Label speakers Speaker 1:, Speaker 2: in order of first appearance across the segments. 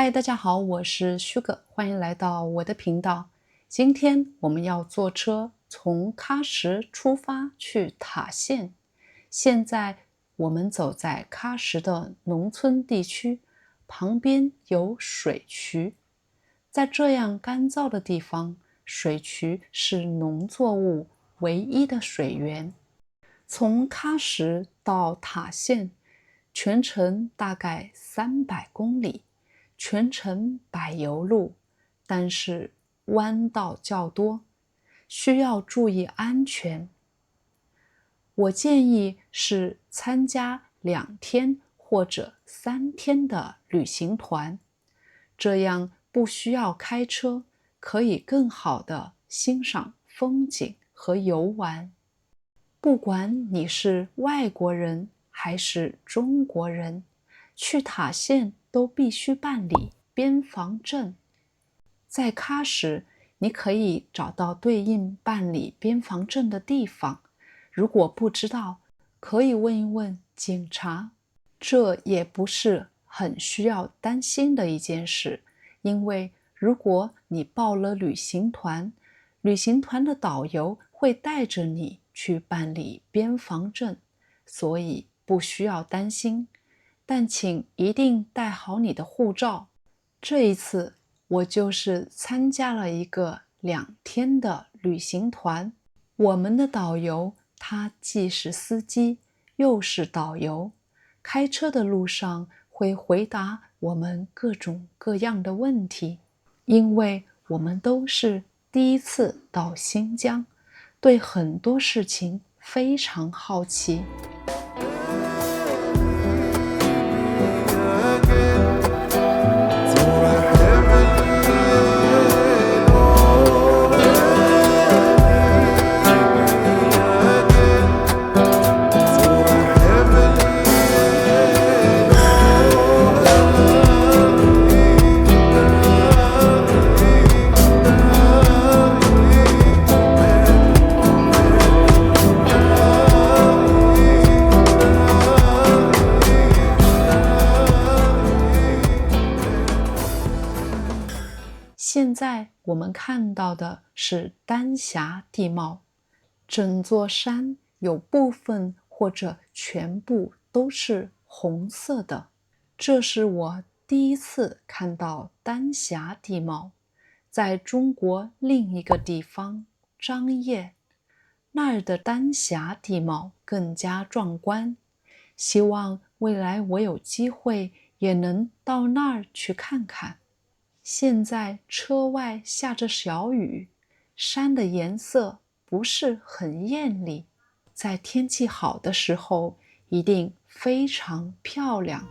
Speaker 1: 嗨，大家好，我是Sugar，欢迎来到我的频道。今天我们要坐车从喀什出发去塔县。现在我们走在喀什的农村地区，旁边有水渠。在这样干燥的地方，水渠是农作物唯一的水源。从喀什到塔县，全程大概300公里。全程柏油路，但是弯道较多，需要注意安全。我建议是参加2天或者3天的旅行团，这样不需要开车，可以更好地欣赏风景和游玩。不管你是外国人还是中国人，去塔县都必须办理边防证。在喀什，你可以找到对应办理边防证的地方，如果不知道，可以问一问警察。这也不是很需要担心的一件事，因为如果你报了旅行团，旅行团的导游会带着你去办理边防证，所以不需要担心。但请一定带好你的护照。这一次我就是参加了一个2天的旅行团，我们的导游他既是司机又是导游，开车的路上会回答我们各种各样的问题，因为我们都是第一次到新疆，对很多事情非常好奇。现在我们看到的是丹霞地貌，整座山有部分或者全部都是红色的。这是我第一次看到丹霞地貌，在中国另一个地方张掖，那儿的丹霞地貌更加壮观。希望未来我有机会也能到那儿去看看。现在车外下着小雨，山的颜色不是很艳丽，在天气好的时候一定非常漂亮。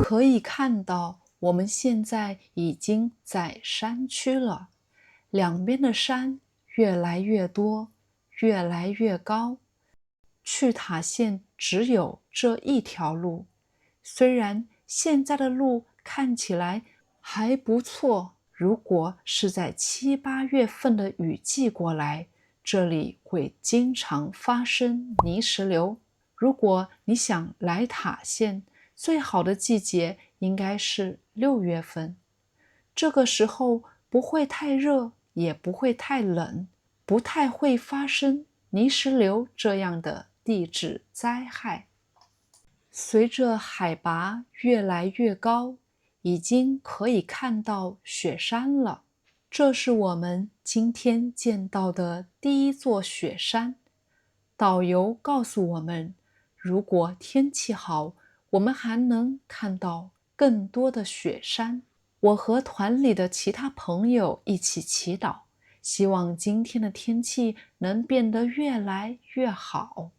Speaker 1: 可以看到我们现在已经在山区了，两边的山越来越多，越来越高。去塔县只有这一条路，虽然现在的路看起来还不错，如果是在7、8月份的雨季过来，这里会经常发生泥石流。如果你想来塔县，最好的季节应该是6月份，这个时候不会太热，也不会太冷，不太会发生泥石流这样的地质灾害。随着海拔越来越高，已经可以看到雪山了。这是我们今天见到的第一座雪山。导游告诉我们，如果天气好，我们还能看到更多的雪山。我和团里的其他朋友一起祈祷，希望今天的天气能变得越来越好。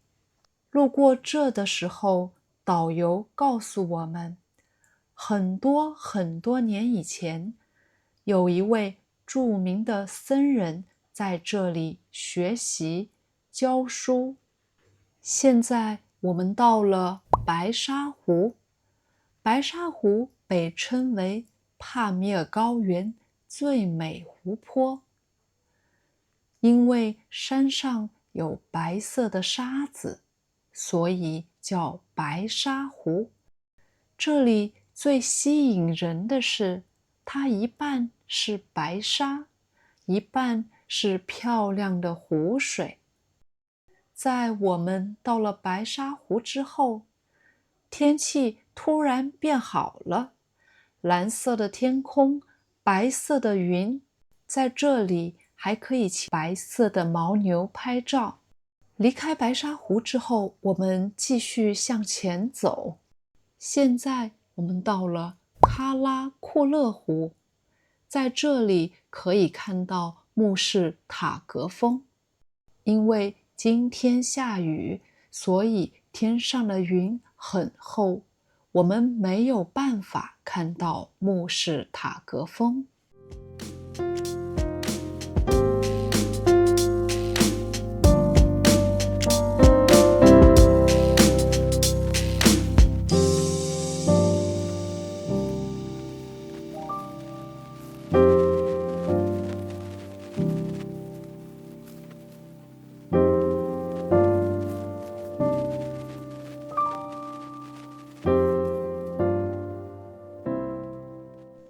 Speaker 1: 路过这的时候，导游告诉我们，很多很多年以前，有一位著名的僧人在这里学习教书。现在我们到了白沙湖，白沙湖被称为帕米尔高原最美湖泊，因为山上有白色的沙子，所以叫白沙湖。这里最吸引人的是，它一半是白沙，一半是漂亮的湖水。在我们到了白沙湖之后，天气突然变好了，蓝色的天空，白色的云，在这里还可以骑白色的牦牛拍照。离开白沙湖之后，我们继续向前走。现在我们到了喀拉库勒湖，在这里可以看到穆士塔格峰。因为今天下雨，所以天上的云很厚，我们没有办法看到穆士塔格峰。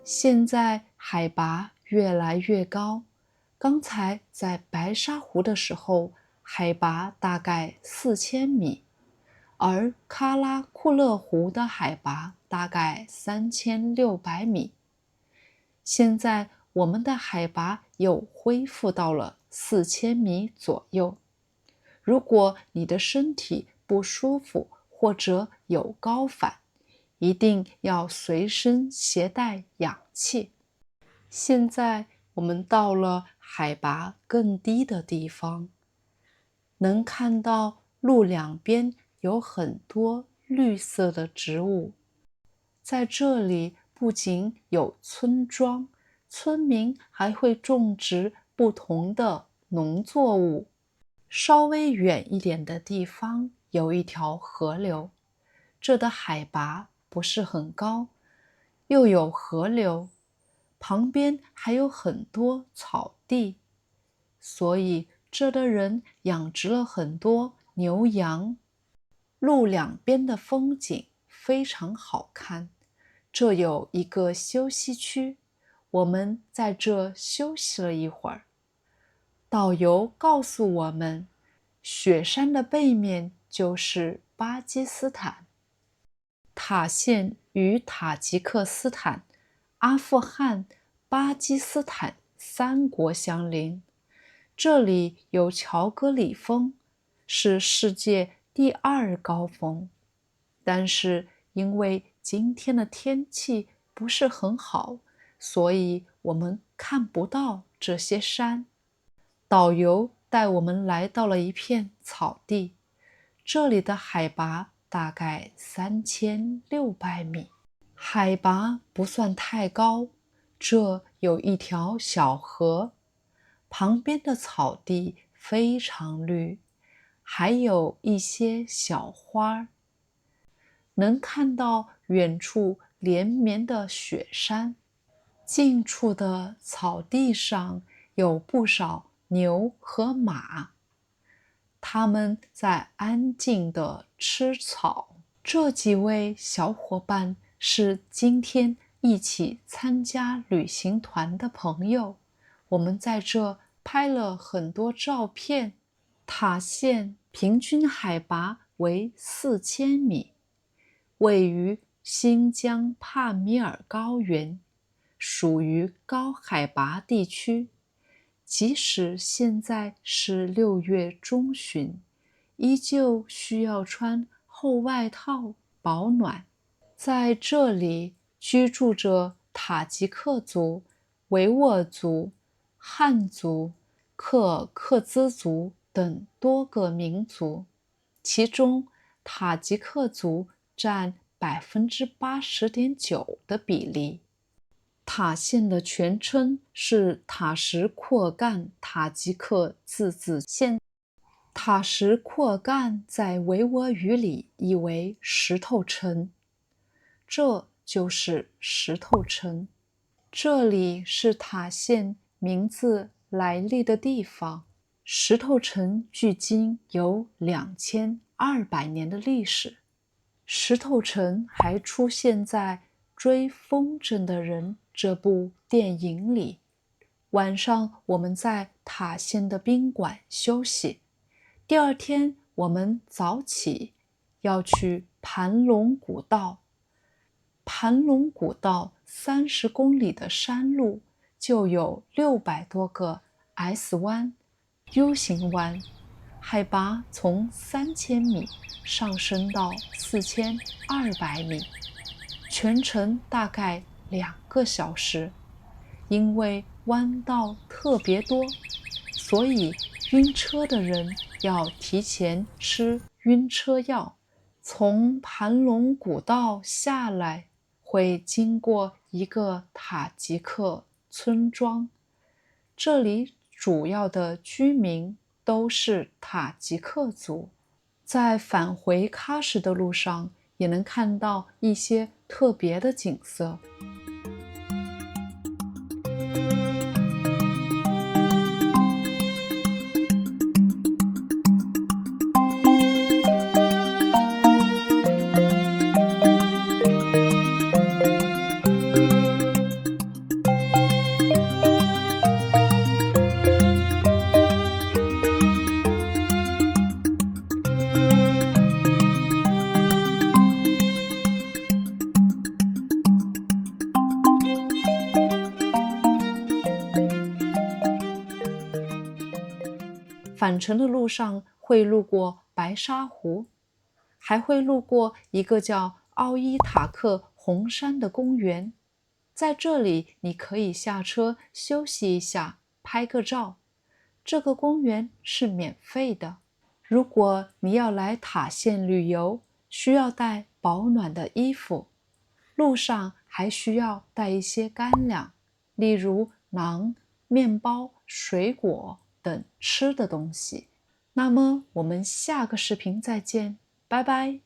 Speaker 1: 现在海拔越来越高，刚才在白沙湖的时候，海拔大概4000米，而喀拉库勒湖的海拔大概3600米。现在我们的海拔又恢复到了4000米左右。如果你的身体不舒服或者有高反，一定要随身携带氧气。现在我们到了海拔更低的地方，能看到路两边有很多绿色的植物。在这里不仅有村庄，村民还会种植不同的农作物。稍微远一点的地方有一条河流，这的海拔不是很高，又有河流，旁边还有很多草地，所以这的人养殖了很多牛羊。路两边的风景非常好看，这有一个休息区，我们在这休息了一会儿。导游告诉我们，雪山的背面就是巴基斯坦。塔县与塔吉克斯坦、阿富汗、巴基斯坦3国相邻。这里有乔戈里峰，是世界第2高峰。但是因为今天的天气不是很好，所以我们看不到这些山。导游带我们来到了一片草地，这里的海拔大概3600米，海拔不算太高。这有一条小河，旁边的草地非常绿，还有一些小花，能看到远处连绵的雪山。近处的草地上有不少牛和马，它们在安静地吃草。这几位小伙伴是今天一起参加旅行团的朋友，我们在这拍了很多照片。塔县平均海拔为4000米，位于新疆帕米尔高原，属于高海拔地区。即使现在是6月中旬，依旧需要穿厚外套保暖。在这里居住着塔吉克族、维吾尔族、汉族、柯尔克孜族等多个民族，其中塔吉克族占80.9%的比例。塔县的全称是塔什库尔干塔吉克自治县。塔什库尔干在维吾尔语里意为石头城，这就是石头城。这里是塔县名字来历的地方。石头城距今有2200年的历史。石头城还出现在《追风筝的人》这部电影里。晚上我们在塔县的宾馆休息，第二天我们早起要去盘龙古道。盘龙古道30公里的山路就有600多个 S 弯、U 型弯，海拔从3000米上升到4200米，全程大概2个小时。因为弯道特别多，所以晕车的人要提前吃晕车药。从盘龙古道下来，会经过一个塔吉克村庄，这里主要的居民都是塔吉克族。在返回喀什的路上，也能看到一些特别的景色。返程的路上会路过白沙湖，还会路过一个叫奥伊塔克红山的公园。在这里你可以下车休息一下，拍个照。这个公园是免费的。如果你要来塔县旅游，需要带保暖的衣服，路上还需要带一些干粮，例如馕、面包、水果等吃的东西。那么我们下个视频再见，拜拜。